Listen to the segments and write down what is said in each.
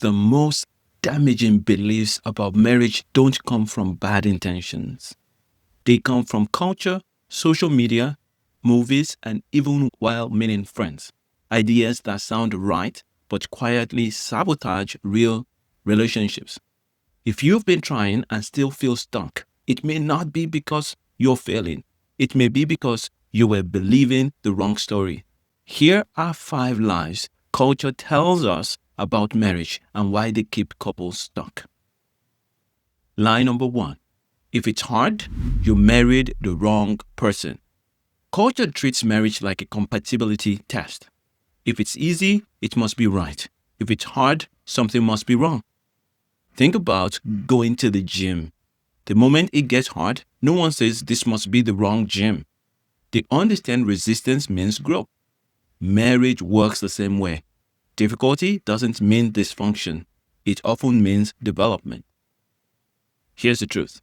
The most damaging beliefs about marriage don't come from bad intentions. They come from culture, social media, movies, and even well-meaning friends. Ideas that sound right, but quietly sabotage real relationships. If you've been trying and still feel stuck, it may not be because you're failing. It may be because you were believing the wrong story. Here are 5 lies culture tells us about marriage and why they keep couples stuck. Lie number 1. If it's hard, you married the wrong person. Culture treats marriage like a compatibility test. If it's easy, it must be right. If it's hard, something must be wrong. Think about going to the gym. The moment it gets hard, no one says this must be the wrong gym. They understand resistance means growth. Marriage works the same way. Difficulty doesn't mean dysfunction. It often means development. Here's the truth.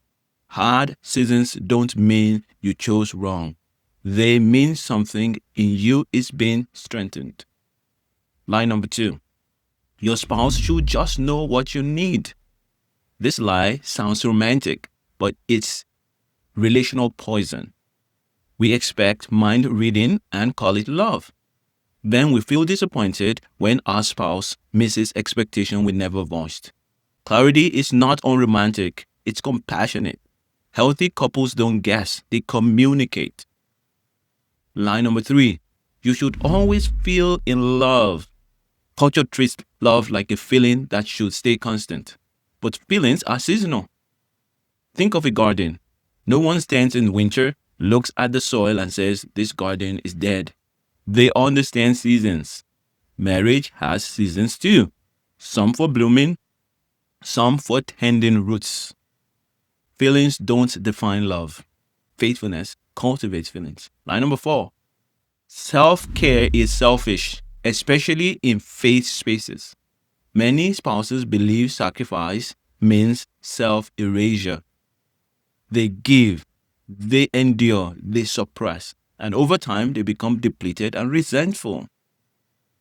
Hard seasons don't mean you chose wrong. They mean something in you is being strengthened. Lie number 2. Your spouse should just know what you need. This lie sounds romantic, but it's relational poison. We expect mind reading and call it love. Then we feel disappointed when our spouse misses expectation we never voiced. Clarity is not unromantic, it's compassionate. Healthy couples don't guess, they communicate. Lie number 3. You should always feel in love. Culture treats love like a feeling that should stay constant. But feelings are seasonal. Think of a garden. No one stands in winter, looks at the soil and says, this garden is dead. They understand seasons. Marriage has seasons too. Some for blooming, some for tending roots. Feelings don't define love. Faithfulness cultivates feelings. Line number 4. Self-care is selfish, especially in faith spaces. Many spouses believe sacrifice means self-erasure. They give, they endure, they suppress, and over time they become depleted and resentful.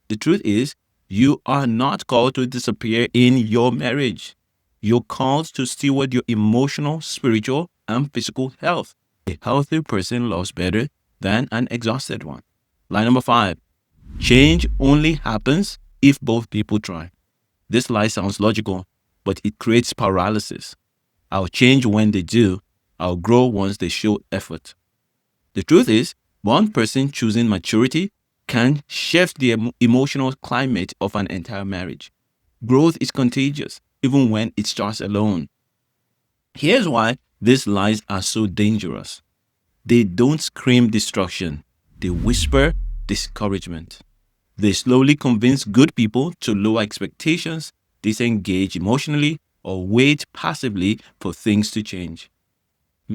The truth is, you are not called to disappear in your marriage. You're called to steward your emotional, spiritual, and physical health. A healthy person loves better than an exhausted one. Line number 5. Change only happens if both people try. This lie sounds logical, but it creates paralysis. I'll change when they do. I'll grow once they show effort. The truth is, one person choosing maturity can shift the emotional climate of an entire marriage. Growth is contagious, even when it starts alone. Here's why these lies are so dangerous. They don't scream destruction. They whisper discouragement. They slowly convince good people to lower expectations, disengage emotionally, or wait passively for things to change.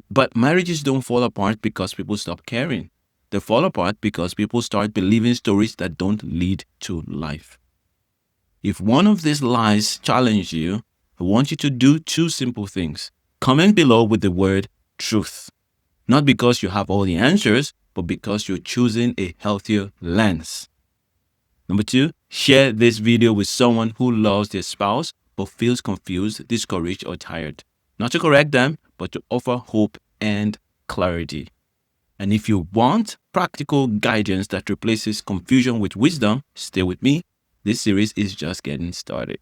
But marriages don't fall apart because people stop caring. They fall apart because people start believing stories that don't lead to life. If one of these lies challenge you, I want you to do 2 simple things. Comment below with the word truth. Not because you have all the answers, but because you're choosing a healthier lens. Number 2, share this video with someone who loves their spouse but feels confused, discouraged, or tired. Not to correct them, but to offer hope and clarity. And if you want practical guidance that replaces confusion with wisdom, stay with me. This series is just getting started.